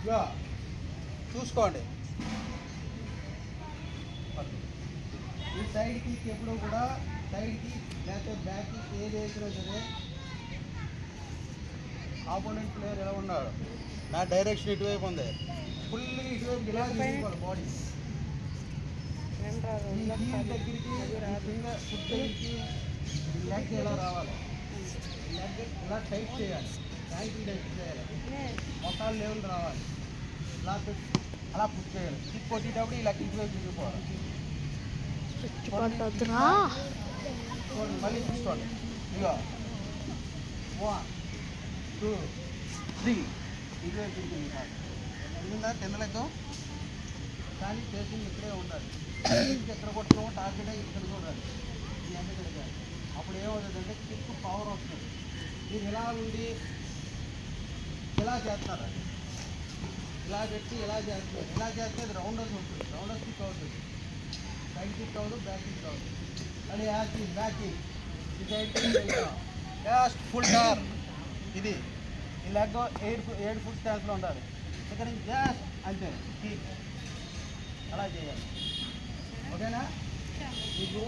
ఇక చూసుకోండి. ఈ సైడ్కి ఎప్పుడు కూడా సైడ్కి లేకపోతే బ్యాక్కి ఏది వేసినా సరే ఆపోనెంట్ ప్లేయర్ ఎలా ఉన్నాడు, నా డైరెక్షన్ ఇటువైపు ఉంది, ఫుల్లీ ఇటువైపు ఇలా తీసుకోవాలి బాడీ. దగ్గరికి ఫుడ్ దగ్గరికి లెగ్ ఎలా రావాలి, లెగ్ ఇలా టైట్ చేయాలి, యాంకిల్ టైట్ చేయాలి, మొత్తాలు లెవెల్ రావాలి, ఇలా అలా పుష్ చేయాలి. కిక్ కొట్టేటప్పుడు ఇలా ఇటువైపు తిరిగిపోవాలి. మళ్ళీ చూసుకోండి. ఇక 1 2 3 ఇటువైపు తిరిగింది కాదు తిరిగిందా తినలేదు, కానీ చేసింది ఇక్కడే ఉండాలి. ఎక్కడ కొట్టుకోమో టార్గెట్ ఇక్కడ చూడాలి. ఈ అన్ని తిరగాలి. అప్పుడు ఏమవుతుందంటే కిక్ పవర్ వస్తుంది. మీరు ఇలా ఉండి ఇలా చేస్తున్నారు, ఇలా పెట్టి ఇలా చేస్తున్నారు, ఇలా చేస్తే అది రౌండర్స్ ఉంటుంది. రౌండర్స్ కిక్ అవుతుంది, సైడ్ కిక్ అవ్వదు, బ్యాక్ కిక్ అవ్వదు. అది యాక్టింగ్ బ్యాకింగ్ ఫుల్ టార్. ఇది ఈ లెగ్ 7 ఫుట్ స్టాన్స్లో ఉండాలి. ఇక్కడ నుంచి గ్యాస్ అంతే కిక్ అలా చేయాలి. ఓకేనా? మీకు